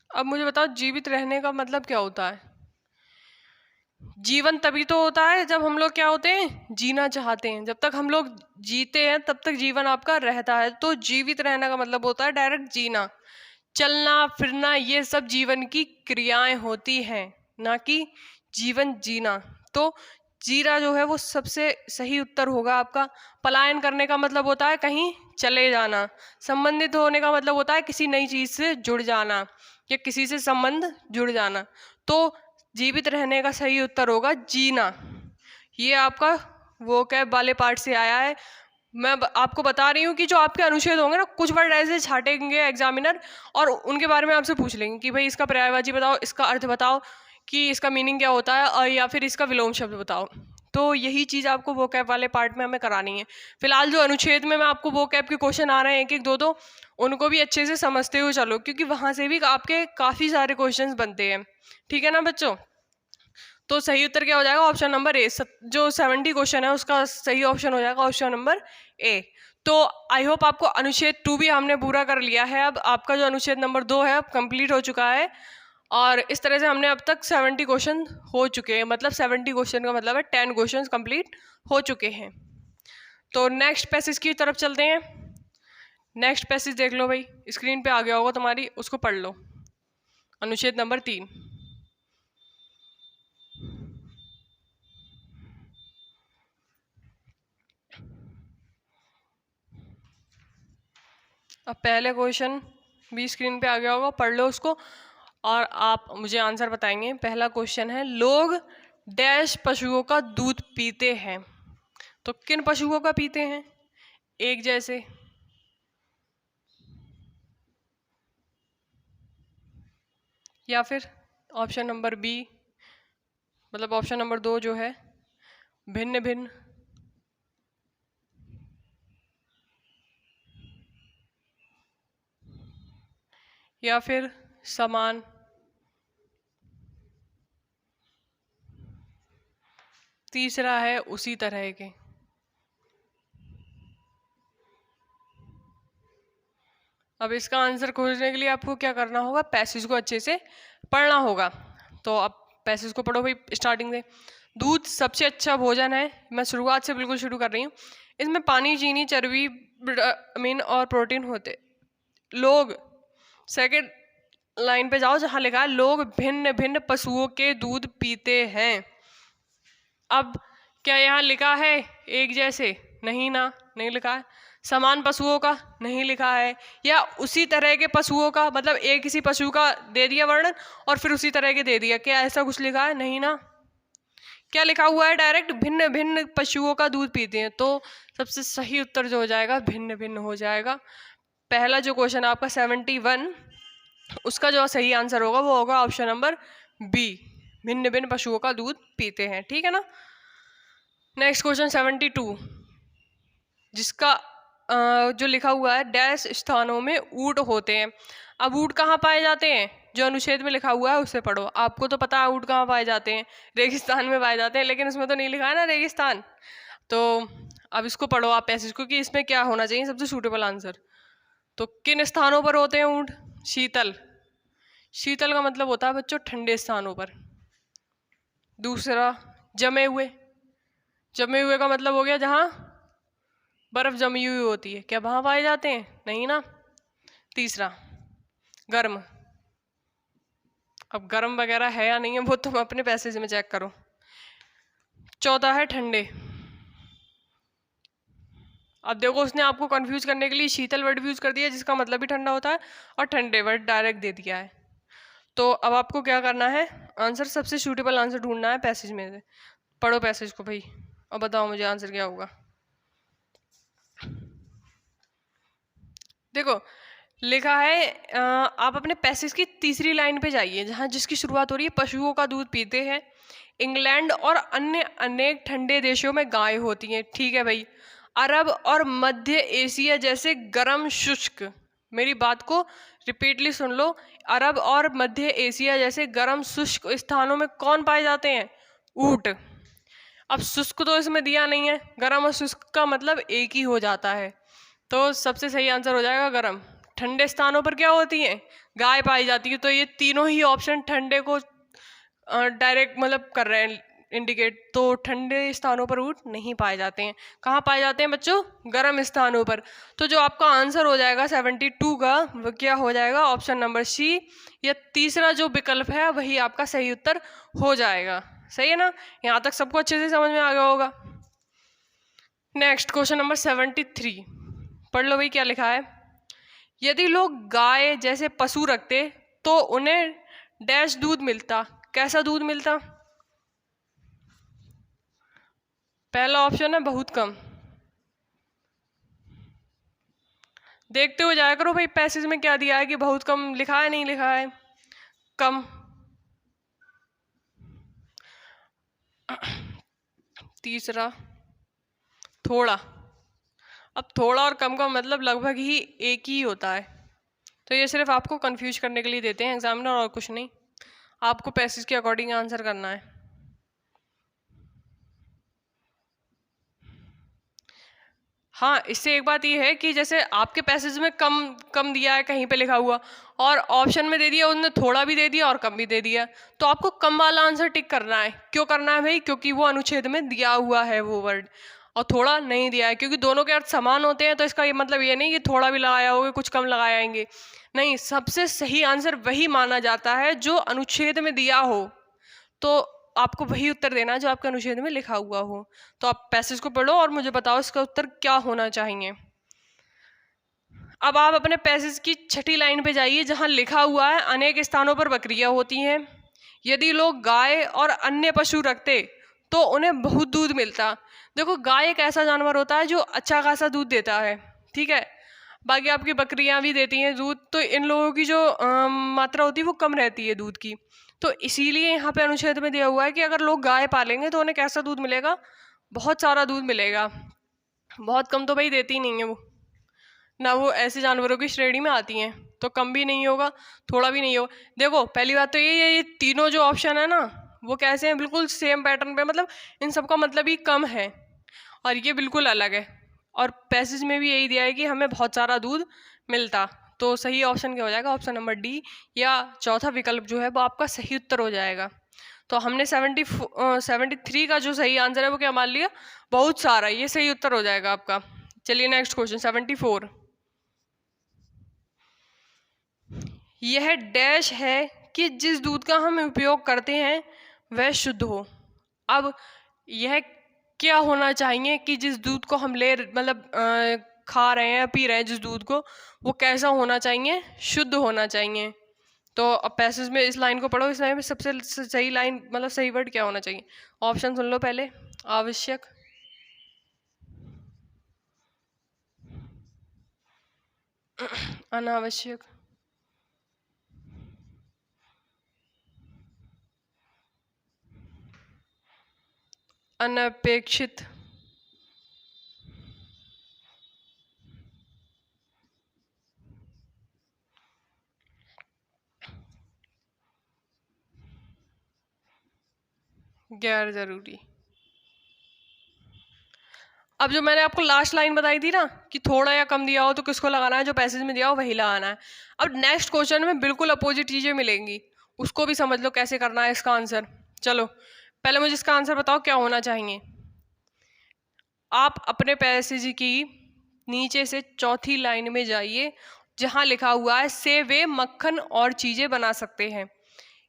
अब मुझे बताओ जीवित रहने का मतलब क्या होता है? जीवन तभी तो होता है जब हम लोग क्या होते हैं? जीना चाहते हैं। जब तक हम लोग जीते हैं तब तक जीवन आपका रहता है। तो जीवित रहने का मतलब होता है डायरेक्ट जीना। चलना फिरना ये सब जीवन की क्रियाएं होती हैं, ना कि जीवन जीना। तो जीना जो है वो सबसे सही उत्तर होगा आपका। पलायन करने का मतलब होता है कहीं चले जाना। संबंधित होने का मतलब होता है किसी नई चीज से जुड़ जाना या किसी से संबंध जुड़ जाना। तो जीवित रहने का सही उत्तर होगा जीना। ये आपका वोकैब वाले पार्ट से आया है। मैं आपको बता रही हूँ कि जो आपके अनुच्छेद होंगे ना, कुछ वर्ड ऐसे छाटेंगे एग्जामिनर और उनके बारे में आपसे पूछ लेंगे कि भाई इसका पर्यायवाची बताओ, इसका अर्थ बताओ कि इसका मीनिंग क्या होता है, और या फिर इसका विलोम शब्द बताओ। तो यही चीज़ आपको वोकैब वाले पार्ट में हमें करानी है। फिलहाल जो अनुच्छेद में मैं आपको वोकैब के क्वेश्चन आ रहे हैं 1-1, 2-2, उनको भी अच्छे से समझते हुए चलो, क्योंकि वहाँ से भी आपके काफ़ी सारे क्वेश्चन बनते हैं, ठीक है ना बच्चों। तो सही उत्तर क्या हो जाएगा? Option number A. जो 70 क्वेश्चन है उसका सही ऑप्शन हो जाएगा ऑप्शन नंबर ए। तो आई होप आपको अनुच्छेद 2 भी हमने पूरा कर लिया है। अब आपका जो अनुच्छेद नंबर 2 है अब कंप्लीट हो चुका है, और इस तरह से हमने अब तक 70 क्वेश्चन हो चुके हैं। मतलब 70 क्वेश्चन का मतलब है 10 क्वेश्चन कंप्लीट हो चुके हैं। तो नेक्स्ट पैसेज की तरफ चलते हैं। नेक्स्ट पैसेज देख लो भाई, स्क्रीन पे आ गया होगा तुम्हारी, उसको पढ़ लो। अनुच्छेद नंबर 3। अब पहले क्वेश्चन भी स्क्रीन पे आ गया होगा, पढ़ लो उसको और आप मुझे आंसर बताएंगे। पहला क्वेश्चन है, लोग डैश पशुओं का दूध पीते हैं। तो किन पशुओं का पीते हैं? एक जैसे, या फिर ऑप्शन नंबर बी, मतलब ऑप्शन नंबर 2 जो है भिन्न भिन्न, या फिर समान, तीसरा है उसी तरह के। अब इसका आंसर खोजने के लिए आपको क्या करना होगा? पैसेज को अच्छे से पढ़ना होगा। तो अब पैसेज को पढ़ो भाई स्टार्टिंग से। दूध सबसे अच्छा भोजन है। मैं शुरुआत से बिल्कुल शुरू कर रही हूँ। इसमें पानी, चीनी, चर्बी, विटामिन और प्रोटीन होते। लोग, सेकंड लाइन पे जाओ जहाँ लिखा है लोग भिन्न भिन्न पशुओं के दूध पीते हैं। अब क्या यहाँ लिखा है एक जैसे? नहीं ना, नहीं लिखा है। समान पशुओं का? नहीं लिखा है। या उसी तरह के पशुओं का, मतलब एक किसी पशु का दे दिया वर्णन और फिर उसी तरह के दे दिया, क्या ऐसा कुछ लिखा है? नहीं ना। क्या लिखा हुआ है? डायरेक्ट भिन्न भिन्न पशुओं का दूध पीते हैं। तो सबसे सही उत्तर जो हो जाएगा भिन्न भिन्न हो जाएगा। पहला जो क्वेश्चन आपका 71, उसका जो सही आंसर होगा वो होगा ऑप्शन नंबर बी, भिन्न भिन्न पशुओं का दूध पीते हैं, ठीक है ना। नेक्स्ट क्वेश्चन 72, जिसका जो लिखा हुआ है डैश स्थानों में ऊंट होते हैं। अब ऊंट कहाँ पाए जाते हैं, जो अनुच्छेद में लिखा हुआ है उससे पढ़ो। आपको तो पता है ऊंट कहाँ पाए जाते हैं, रेगिस्तान में पाए जाते हैं, लेकिन उसमें तो नहीं लिखा है ना रेगिस्तान। तो अब इसको पढ़ो आप पैसेज को कि इसमें क्या होना चाहिए सबसे सूटेबल आंसर। तो किन स्थानों पर होते हैं ऊंट? शीतल, शीतल का मतलब होता है बच्चों ठंडे स्थानों पर। दूसरा जमे हुए, जमे हुए का मतलब हो गया जहाँ बर्फ जमी हुई होती है, क्या वहां पाए जाते हैं? नहीं ना। तीसरा गर्म, अब गर्म वगैरह है या नहीं है वो तुम अपने पैसेज में चेक करो। चौथा है ठंडे। अब देखो उसने आपको कंफ्यूज करने के लिए शीतल वर्ड यूज कर दिया जिसका मतलब भी ठंडा होता है, और ठंडे वर्ड डायरेक्ट दे दिया है। तो अब आपको क्या करना है, आंसर सबसे सूटेबल आंसर ढूंढना है पैसेज में से। पढ़ो पैसेज को भाई और बताओ मुझे आंसर क्या होगा। देखो लिखा है आप अपने पैसेज की तीसरी लाइन पे जाइए जहाँ जिसकी शुरुआत हो रही है पशुओं का दूध पीते हैं, इंग्लैंड और अन्य अनेक ठंडे देशों में गाय होती हैं। ठीक है भाई। अरब और मध्य एशिया जैसे गर्म शुष्क, मेरी बात को रिपीटली सुन लो, अरब और मध्य एशिया जैसे गर्म शुष्क स्थानों में कौन पाए जाते हैं? ऊंट। अब शुष्क तो इसमें दिया नहीं है, गर्म और शुष्क का मतलब एक ही हो जाता है, तो सबसे सही आंसर हो जाएगा गर्म। ठंडे स्थानों पर क्या होती है? गाय पाई जाती है। तो ये तीनों ही ऑप्शन ठंडे को डायरेक्ट मतलब कर रहे हैं इंडिकेट। तो ठंडे स्थानों पर ऊंट नहीं पाए जाते हैं। कहाँ पाए जाते हैं बच्चों? गर्म स्थानों पर। तो जो आपका आंसर हो जाएगा 72 का वो क्या हो जाएगा? ऑप्शन नंबर सी, या तीसरा जो विकल्प है वही आपका सही उत्तर हो जाएगा। सही है ना? यहाँ तक सबको अच्छे से समझ में आ गया होगा। नेक्स्ट क्वेश्चन नंबर 73, पढ़ लो भाई क्या लिखा है। यदि लोग गाय जैसे पशु रखते तो उन्हें डैश दूध मिलता, कैसा दूध मिलता? पहला ऑप्शन है बहुत कम। देखते हुए जाया करो भाई पैसेज में क्या दिया है, कि बहुत कम लिखा है नहीं लिखा है। कम। तीसरा थोड़ा। अब थोड़ा और कम का मतलब लगभग ही एक ही होता है, तो ये सिर्फ आपको कंफ्यूज करने के लिए देते हैं एग्जामिनर, और कुछ नहीं। आपको पैसेज के अकॉर्डिंग आंसर करना है। हाँ, इससे एक बात ये है कि जैसे आपके पैसेज में कम कम दिया है कहीं पे लिखा हुआ, और ऑप्शन में दे दिया उन्होंने थोड़ा भी दे दिया और कम भी दे दिया, तो आपको कम वाला आंसर टिक करना है। क्यों करना है भाई? क्योंकि वो अनुच्छेद में दिया हुआ है वो वर्ड, और थोड़ा नहीं दिया है। क्योंकि दोनों के अर्थ समान होते हैं, तो इसका ये मतलब ये नहीं कि थोड़ा भी लगाया होगा कुछ कम लगाएंगे, नहीं। सबसे सही आंसर वही माना जाता है जो अनुच्छेद में दिया हो, तो आपको वही उत्तर देना है जो आपके अनुच्छेद में लिखा हुआ हो। तो आप पैसेज को पढ़ो और मुझे बताओ इसका उत्तर क्या होना चाहिए। अब आप अपने पैसेज की छठी लाइन पे जाइए जहां लिखा हुआ है अनेक स्थानों पर बकरियां होती हैं। यदि लोग गाय और अन्य पशु रखते तो उन्हें बहुत दूध मिलता। देखो गाय एक ऐसा जानवर होता है जो अच्छा खासा दूध देता है, ठीक है। बाकी आपकी बकरियां भी देती हैं दूध, तो इन लोगों की जो मात्रा होती है वो कम रहती है दूध की। तो इसीलिए यहाँ पे अनुच्छेद में दिया हुआ है कि अगर लोग गाय पालेंगे तो उन्हें कैसा दूध मिलेगा? बहुत सारा दूध मिलेगा। बहुत कम तो भाई देती नहीं है वो, ना वो ऐसे जानवरों की श्रेणी में आती हैं, तो कम भी नहीं होगा थोड़ा भी नहीं होगा। देखो पहली बात तो ये तीनों जो ऑप्शन है ना वो कैसे हैं? बिल्कुल सेम पैटर्न पे, मतलब इन सबका मतलब ही कम है, और ये बिल्कुल अलग है। और पैसेज में भी यही दिया है कि हमें बहुत सारा दूध मिलता। तो सही ऑप्शन क्या हो जाएगा? ऑप्शन नंबर डी, या चौथा विकल्प जो है वो आपका सही उत्तर हो जाएगा। तो हमने 73 का जो सही आंसर है वो क्या मान लिया? बहुत सारा, ये सही उत्तर हो जाएगा आपका। चलिए नेक्स्ट क्वेश्चन 74, यह डैश है कि जिस दूध का हम उपयोग करते हैं वह शुद्ध हो। अब यह क्या होना चाहिए कि जिस दूध को हम मतलब खा रहे हैं पी रहे हैं जिस दूध को, वो कैसा होना चाहिए? शुद्ध होना चाहिए। तो अब पैसेज में इस लाइन को पढ़ो, इस लाइन में सबसे सही लाइन मतलब सही वर्ड क्या होना चाहिए? ऑप्शन सुन लो पहले। आवश्यक, अनावश्यक, अनपेक्षित गैर जरूरी। अब जो मैंने आपको लास्ट लाइन बताई थी ना कि थोड़ा या कम दिया हो तो किसको लगाना है, जो पैसेज में दिया हो वही लगाना है। अब नेक्स्ट क्वेश्चन में बिल्कुल अपोजिट चीजें मिलेंगी, उसको भी समझ लो कैसे करना है इसका आंसर। चलो पहले मुझे इसका आंसर बताओ क्या होना चाहिए। आप अपने पैसेज की नीचे से चौथी लाइन में जाइए जहां लिखा हुआ है से वे मक्खन और चीजें बना सकते हैं।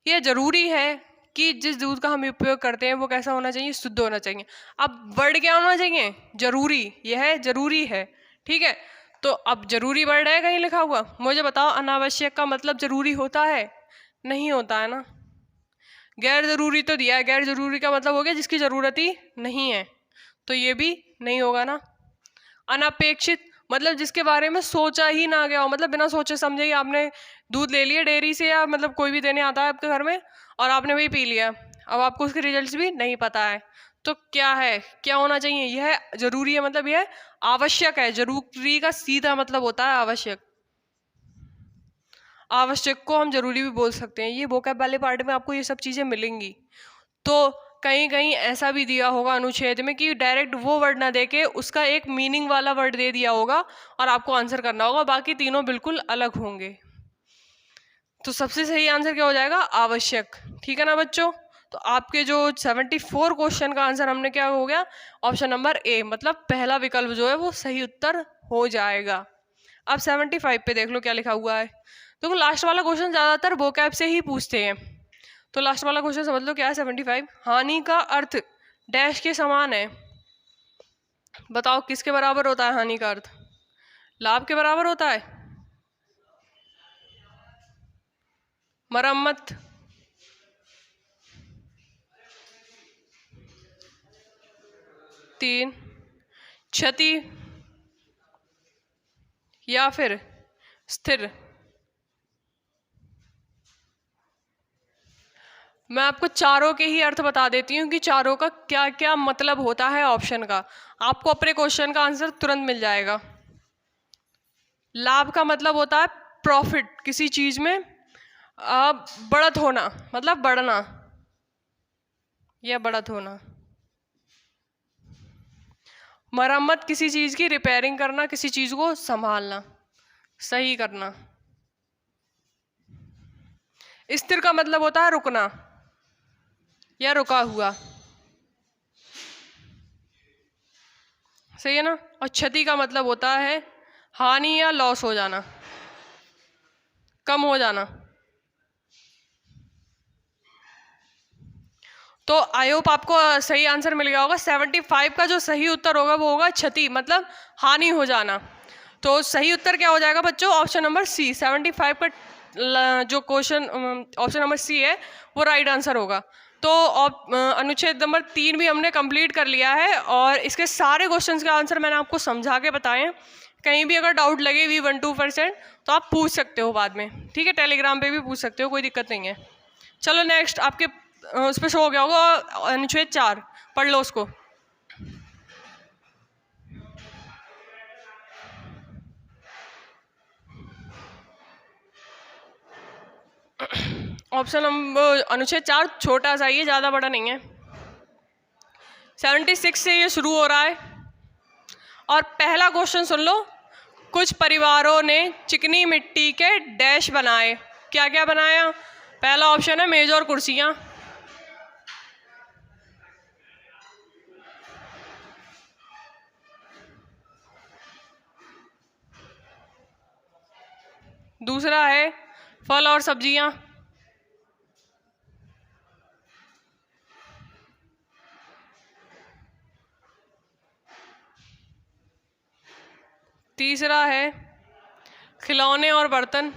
यह जरूरी है कि जिस दूध का हम उपयोग करते हैं वो कैसा होना चाहिए, शुद्ध होना चाहिए। अब वर्ड क्या होना चाहिए, जरूरी, यह जरूरी है, ठीक है। तो अब जरूरी वर्ड है कहीं लिखा हुआ, मुझे बताओ अनावश्यक का मतलब जरूरी होता है, नहीं होता है ना। गैर जरूरी तो दिया है, गैर जरूरी का मतलब हो गया जिसकी जरूरत ही नहीं है, तो ये भी नहीं होगा ना। अनपेक्षित मतलब जिसके बारे में सोचा ही ना गया हो, मतलब बिना सोचे समझे ही आपने दूध ले लिया डेयरी से, या मतलब कोई भी देने आता है आपके घर में और आपने वही पी लिया, अब आपको उसके रिजल्ट्स भी नहीं पता है, तो क्या है, क्या होना चाहिए, यह जरूरी है मतलब यह आवश्यक है। जरूरी का सीधा मतलब होता है आवश्यक, आवश्यक को हम जरूरी भी बोल सकते हैं। ये वोकैब वाले पार्ट में आपको ये सब चीजें मिलेंगी। तो कहीं कहीं ऐसा भी दिया होगा अनुच्छेद में कि डायरेक्ट वो वर्ड ना देके उसका एक मीनिंग वाला वर्ड दे दिया होगा और आपको आंसर करना होगा, बाकी तीनों बिल्कुल अलग होंगे। तो सबसे सही आंसर क्या हो जाएगा, आवश्यक, ठीक है ना बच्चों। तो आपके जो 74 क्वेश्चन का आंसर हमने क्या हो गया, ऑप्शन नंबर ए, मतलब पहला विकल्प जो है वो सही उत्तर हो जाएगा। अब 75 पे देख लो क्या लिखा हुआ है। देखो लास्ट वाला क्वेश्चन ज्यादातर वोकैब से ही पूछते हैं, तो लास्ट वाला क्वेश्चन समझ लो क्या है। 75, हानि का अर्थ डैश के समान है। बताओ किसके बराबर होता है हानि का अर्थ, लाभ के बराबर होता है। मरम्मत, तीन, क्षति, या फिर स्थिर। मैं आपको चारों के ही अर्थ बता देती हूँ कि चारों का क्या क्या मतलब होता है ऑप्शन का, आपको अपने क्वेश्चन का आंसर तुरंत मिल जाएगा। लाभ का मतलब होता है प्रॉफिट, किसी चीज में बढ़त होना, मतलब बढ़ना या बढ़त होना। मरम्मत किसी चीज की रिपेयरिंग करना, किसी चीज को संभालना, सही करना। स्थिर का मतलब होता है रुकना या रुका हुआ, सही है ना। और क्षति का मतलब होता है हानि या लॉस हो जाना, कम हो जाना। तो आई होप आपको सही आंसर मिल गया होगा। 75 का जो सही उत्तर होगा वो होगा क्षति, मतलब हानि हो जाना। तो सही उत्तर क्या हो जाएगा बच्चों, ऑप्शन नंबर सी। 75 का जो क्वेश्चन ऑप्शन नंबर सी है वो राइट आंसर होगा। तो अनुच्छेद नंबर 3 भी हमने कंप्लीट कर लिया है और इसके सारे क्वेश्चंस का आंसर मैंने आपको समझा के बताए। कहीं भी अगर डाउट लगे भी 1-2% तो आप पूछ सकते हो बाद में, ठीक है, टेलीग्राम पे भी पूछ सकते हो, कोई दिक्कत नहीं है। चलो नेक्स्ट आपके उस पर शो हो गया होगा अनुच्छेद 4, पढ़ लो उसको। ऑप्शन नंबर अनुच्छेद 4 छोटा सा ही है, ज़्यादा बड़ा नहीं है। 76 से ये शुरू हो रहा है और पहला क्वेश्चन सुन लो। कुछ परिवारों ने चिकनी मिट्टी के डैश बनाए, क्या क्या बनाया। पहला ऑप्शन है मेज और कुर्सियां, दूसरा है फल और सब्जियां, तीसरा है खिलौने और बर्तन,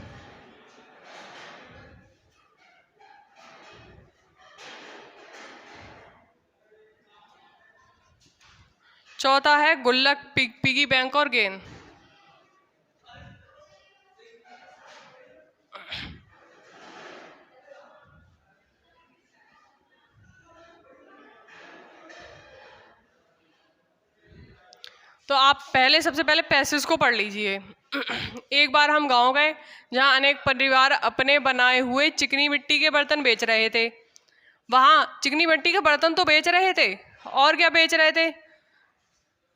चौथा है गुल्लक, पिगी बैंक और गेंद। तो आप सबसे पहले पैसेज को पढ़ लीजिए। एक बार हम गांव गए जहां अनेक परिवार अपने बनाए हुए चिकनी मिट्टी के बर्तन बेच रहे थे। वहां चिकनी मिट्टी के बर्तन तो बेच रहे थे, और क्या बेच रहे थे,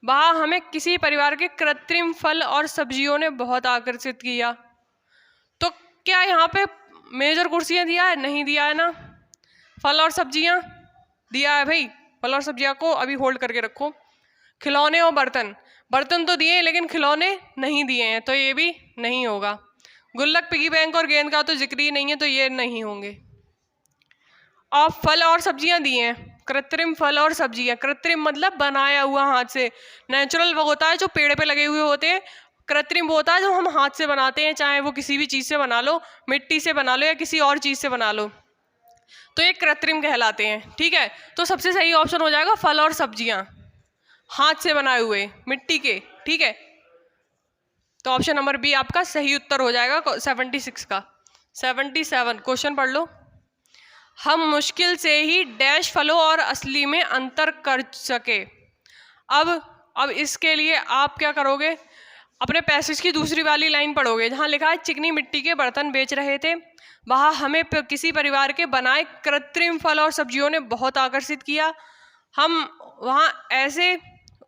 वहां हमें किसी परिवार के कृत्रिम फल और सब्जियों ने बहुत आकर्षित किया। तो क्या यहाँ पे मेज और कुर्सियाँ दिया है? नहीं दिया है ना। फल और सब्जियाँ दिया है भाई, फल और सब्जियाँ को अभी होल्ड करके रखो। खिलौने और बर्तन, बर्तन तो दिए लेकिन खिलौने नहीं दिए हैं, तो ये भी नहीं होगा। गुल्लक, पिगी बैंक और गेंद का तो जिक्र ही नहीं है, तो ये नहीं होंगे। और फल और सब्जियां दिए हैं, कृत्रिम फल और सब्जियां। कृत्रिम मतलब बनाया हुआ हाथ से। नेचुरल वो होता है जो पेड़ पे लगे हुए होते हैं, कृत्रिम वो होता है जो हम हाथ से बनाते हैं, चाहे वो किसी भी चीज़ से बना लो, मिट्टी से बना लो या किसी और चीज़ से बना लो, तो ये कृत्रिम कहलाते हैं। ठीक है, तो सबसे सही ऑप्शन हो जाएगा फल और सब्जियां, हाथ से बनाए हुए मिट्टी के। ठीक है, तो ऑप्शन नंबर बी आपका सही उत्तर हो जाएगा 76 का। 77 क्वेश्चन पढ़ लो। हम मुश्किल से ही डैश फलों और असली में अंतर कर सके। अब इसके लिए आप क्या करोगे, अपने पैसेज की दूसरी वाली लाइन पढ़ोगे जहाँ लिखा है चिकनी मिट्टी के बर्तन बेच रहे थे, वहाँ हमें किसी परिवार के बनाए कृत्रिम फल और सब्जियों ने बहुत आकर्षित किया। हम वहाँ ऐसे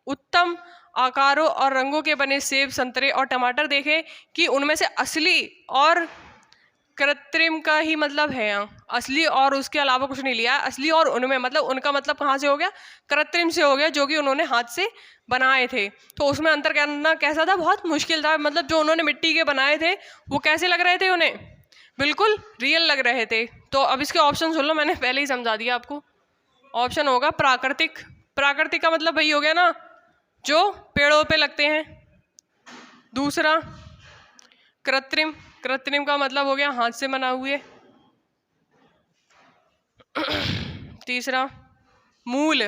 उत्तम आकारों और रंगों के बने सेब, संतरे और टमाटर देखे कि उनमें से असली और कृत्रिम का ही मतलब है यहाँ, असली और उसके अलावा कुछ नहीं लिया। असली और उनमें मतलब उनका मतलब कहाँ से हो गया, कृत्रिम से हो गया, जो कि उन्होंने हाथ से बनाए थे। तो उसमें अंतर करना कैसा था, बहुत मुश्किल था। मतलब जो उन्होंने मिट्टी के बनाए थे वो कैसे लग रहे थे, उन्हें बिल्कुल रियल लग रहे थे। तो अब इसके ऑप्शन सुन लो, मैंने पहले ही समझा दिया आपको। ऑप्शन होगा प्राकृतिक। प्राकृतिक का मतलब वही हो गया ना जो पेड़ों पे लगते हैं। दूसरा कृत्रिम, कृत्रिम का मतलब हो गया हाथ से बना हुए। तीसरा मूल,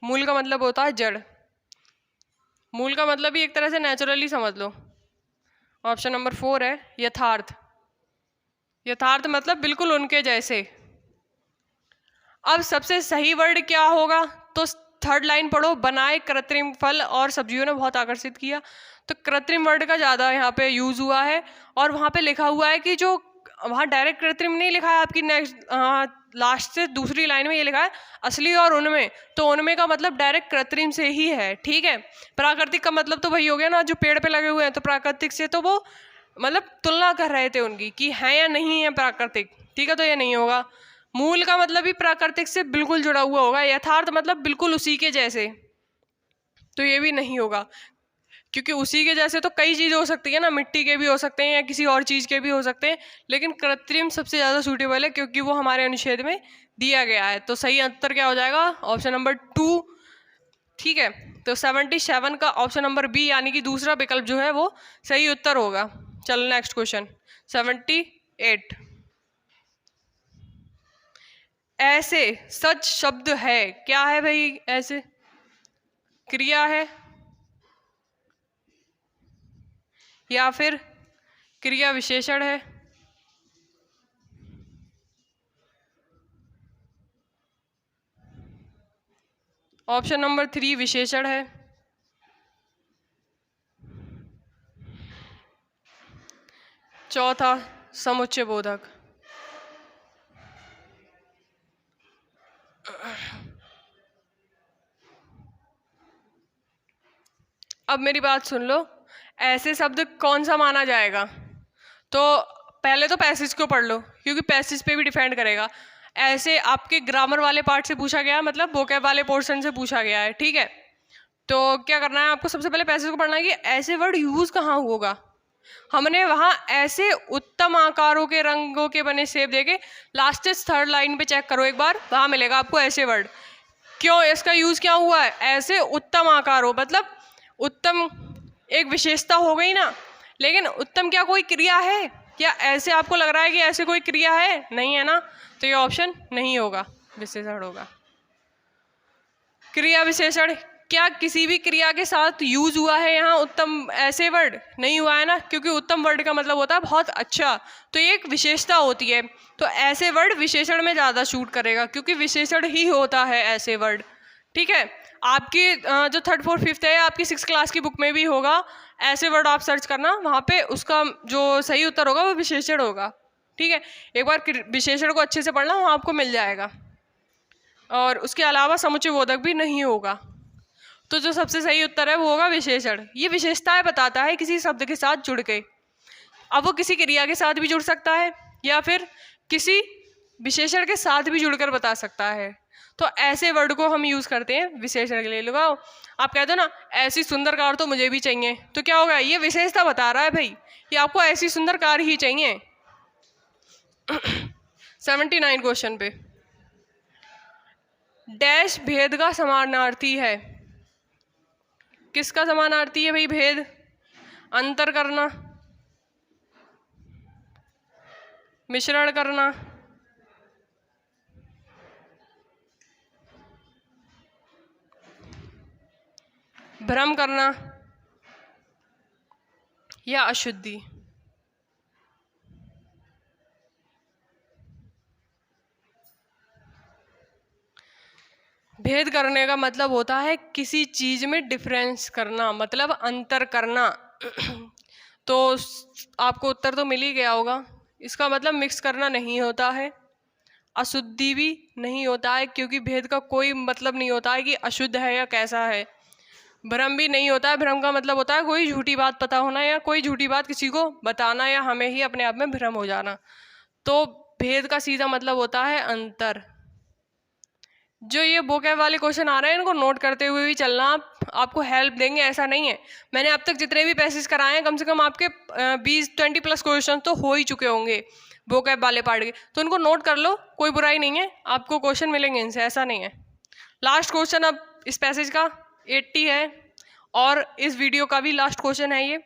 मूल का मतलब होता है जड़। मूल का मतलब भी एक तरह से नेचुरली समझ लो। ऑप्शन नंबर 4 है यथार्थ। यथार्थ मतलब बिल्कुल उनके जैसे। अब सबसे सही वर्ड क्या होगा, तो थर्ड लाइन पढ़ो, बनाए कृत्रिम फल और सब्जियों ने बहुत आकर्षित किया। तो कृत्रिम वर्ड का ज़्यादा यहाँ पे यूज़ हुआ है, और वहाँ पे लिखा हुआ है कि जो वहाँ डायरेक्ट कृत्रिम नहीं लिखा है, आपकी नेक्स्ट लास्ट से दूसरी लाइन में ये लिखा है असली और उनमें, तो उनमें का मतलब डायरेक्ट कृत्रिम से ही है। ठीक है, प्राकृतिक का मतलब तो वही हो गया ना जो पेड़ पे लगे हुए हैं, तो प्राकृतिक से तो वो मतलब तुलना कर रहे थे उनकी कि है या नहीं है प्राकृतिक। ठीक है, तो ये नहीं होगा। मूल का मतलब भी प्राकृतिक से बिल्कुल जुड़ा हुआ होगा। यथार्थ मतलब बिल्कुल उसी के जैसे, तो ये भी नहीं होगा, क्योंकि उसी के जैसे तो कई चीज़ें हो सकती है ना, मिट्टी के भी हो सकते हैं या किसी और चीज़ के भी हो सकते हैं, लेकिन कृत्रिम सबसे ज़्यादा सूटेबल है क्योंकि वो हमारे अनुच्छेद में दिया गया है। तो सही उत्तर क्या हो जाएगा, ऑप्शन नंबर 2। ठीक है, तो 77 का ऑप्शन नंबर बी यानी कि दूसरा विकल्प जो है वो सही उत्तर होगा। चलो नेक्स्ट क्वेश्चन 78। ऐसे सच शब्द है, क्या है भाई, ऐसे क्रिया है या फिर क्रिया विशेषण है? ऑप्शन नंबर 3 विशेषण है। चौथा समुच्चय बोधक। अब मेरी बात सुन लो, ऐसे शब्द कौन सा माना जाएगा, तो पहले तो पैसेज को पढ़ लो क्योंकि पैसेज पे भी डिपेंड करेगा। ऐसे आपके ग्रामर वाले पार्ट से पूछा गया है, मतलब वोकैब वाले पोर्शन से पूछा गया है। ठीक है, तो क्या करना है आपको, सबसे पहले पैसेज को पढ़ना है कि ऐसे वर्ड यूज कहाँ होगा। हमने वहाँ ऐसे उत्तम आकारों के रंगों के बने सेब देखे, लास्टेस्ट थर्ड लाइन पे चेक करो एक बार, वहाँ मिलेगा आपको ऐसे वर्ड। क्यों, इसका यूज क्या हुआ है, ऐसे उत्तम आकारों, मतलब उत्तम एक विशेषता हो गई ना, लेकिन उत्तम क्या कोई क्रिया है क्या? ऐसे आपको लग रहा है कि ऐसे कोई क्रिया है, नहीं है ना, तो ये ऑप्शन नहीं होगा, विशेषण होगा। क्रिया विशेषण क्या किसी भी क्रिया के साथ यूज हुआ है यहाँ उत्तम ऐसे वर्ड? नहीं हुआ है ना, क्योंकि उत्तम वर्ड का मतलब होता है बहुत अच्छा, तो ये एक विशेषता होती है। तो ऐसे वर्ड विशेषण में ज़्यादा शूट करेगा क्योंकि विशेषण ही होता है ऐसे वर्ड। ठीक है, आपकी जो 3rd 4th 5th है आपकी 6th क्लास की बुक में भी होगा, ऐसे वर्ड आप सर्च करना, वहाँ पे उसका जो सही उत्तर होगा वो विशेषण होगा। ठीक है, एक बार विशेषण को अच्छे से पढ़ना, वहाँ आपको मिल जाएगा। और उसके अलावा समुच्चयबोधक भी नहीं होगा। तो जो सबसे सही उत्तर है वो होगा विशेषण। ये विशेषताएं बताता है किसी शब्द के साथ जुड़ के। अब वो किसी क्रिया के साथ भी जुड़ सकता है या फिर किसी विशेषण के साथ भी जुड़कर बता सकता है। तो ऐसे वर्ड को हम यूज़ करते हैं विशेषण के लिए। लगाओ, आप कहते हो ना ऐसी सुंदर कार तो मुझे भी चाहिए, तो क्या होगा, ये विशेषता बता रहा है भाई कि आपको ऐसी सुंदर कार ही चाहिए। 79 क्वेश्चन पे, डैश भेद का समानार्थी है। किसका समानार्थी है भाई? भेद, अंतर करना, मिश्रण करना, भ्रम करना या अशुद्धि। भेद करने का मतलब होता है किसी चीज में डिफरेंस करना, मतलब अंतर करना। तो आपको उत्तर तो मिल ही गया होगा। इसका मतलब मिक्स करना नहीं होता है, अशुद्धि भी नहीं होता है, क्योंकि भेद का कोई मतलब नहीं होता है कि अशुद्ध है या कैसा है। भ्रम भी नहीं होता है, भ्रम का मतलब होता है कोई झूठी बात पता होना या कोई झूठी बात किसी को बताना या हमें ही अपने आप में भ्रम हो जाना। तो भेद का सीधा मतलब होता है अंतर। जो ये वोकैब वाले क्वेश्चन आ रहे हैं इनको नोट करते हुए भी चलना, आपको हेल्प देंगे, ऐसा नहीं है। मैंने अब तक जितने भी पैसेज कराए हैं कम से कम आपके 20-20+ क्वेश्चन तो हो ही चुके होंगे वोकैब वाले पार्ट के, तो उनको नोट कर लो, कोई बुराई नहीं है, आपको क्वेश्चन मिलेंगे इनसे, ऐसा नहीं है। लास्ट क्वेश्चन अब इस पैसेज का 80 है और इस वीडियो का भी लास्ट क्वेश्चन है ये।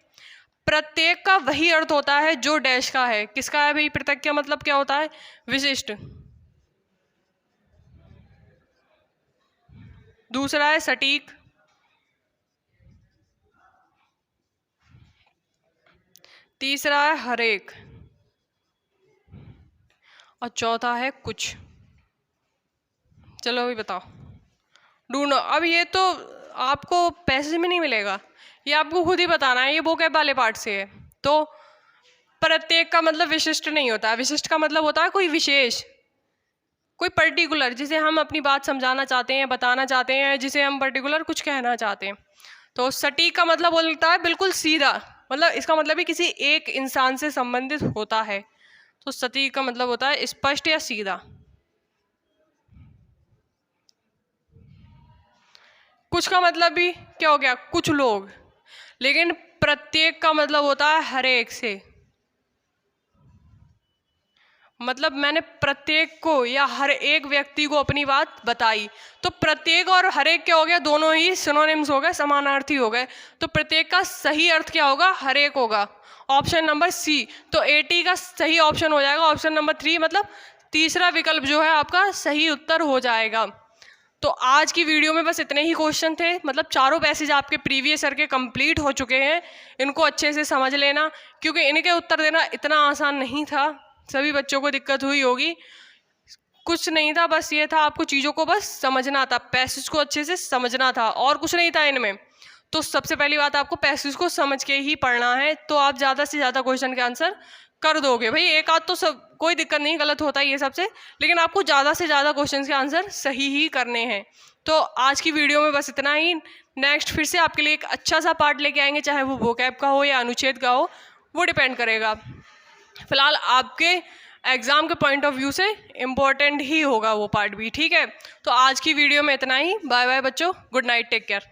प्रत्येक का वही अर्थ होता है जो डैश का है। किसका है भाई? प्रत्येक का मतलब क्या होता है? विशिष्ट। दूसरा है सटीक, तीसरा है हरेक, और चौथा है कुछ। चलो अभी बताओ, ढूंढो। अब ये तो आपको पैसेज में नहीं मिलेगा, ये आपको खुद ही बताना है, ये वोकैब वाले पार्ट से है। तो प्रत्येक का मतलब विशिष्ट नहीं होता है, विशिष्ट का मतलब होता है कोई विशेष, कोई पर्टिकुलर, जिसे हम अपनी बात समझाना चाहते हैं, बताना चाहते हैं, जिसे हम पर्टिकुलर कुछ कहना चाहते हैं। तो सटीक का मतलब बोलता है बिल्कुल सीधा, मतलब इसका मतलब भी किसी एक इंसान से संबंधित होता है। तो सटीक का मतलब होता है स्पष्ट या सीधा। कुछ का मतलब भी क्या हो गया? कुछ लोग। लेकिन प्रत्येक का मतलब होता है हर एक से, मतलब मैंने प्रत्येक को या हर एक व्यक्ति को अपनी बात बताई। तो प्रत्येक और हर एक क्या हो गया? दोनों ही सिनोनिम्स हो गए, समानार्थी हो गए। तो प्रत्येक का सही अर्थ क्या होगा? हर एक होगा। Option number C. तो 80 का सही ऑप्शन हो जाएगा ऑप्शन नंबर 3, मतलब तीसरा विकल्प जो है आपका सही उत्तर हो जाएगा। तो आज की वीडियो में बस इतने ही क्वेश्चन थे, मतलब चारों पैसेज आपके प्रीवियस ईयर के कंप्लीट हो चुके हैं। इनको अच्छे से समझ लेना, क्योंकि इनके उत्तर देना इतना आसान नहीं था। सभी बच्चों को दिक्कत हुई होगी, कुछ नहीं था, बस ये था आपको चीज़ों को बस समझना था, पैसेज को अच्छे से समझना था, और कुछ नहीं था इनमें। तो सबसे पहली बात, आपको पैसेज को समझ के ही पढ़ना है, तो आप ज़्यादा से ज़्यादा क्वेश्चन के आंसर कर दोगे। भाई एक आध तो सब कोई दिक्कत नहीं, गलत होता है ये सबसे, लेकिन आपको ज़्यादा से ज़्यादा क्वेश्चन के आंसर सही ही करने हैं। तो आज की वीडियो में बस इतना ही। नेक्स्ट फिर से आपके लिए एक अच्छा सा पार्ट लेके आएंगे, चाहे वो वोकैब का हो या अनुच्छेद का हो, वो डिपेंड करेगा। फिलहाल आपके एग्ज़ाम के पॉइंट ऑफ व्यू से इम्पोर्टेंट ही होगा वो पार्ट भी, ठीक है। तो आज की वीडियो में इतना ही। बाय बाय बच्चों, गुड नाइट, टेक केयर।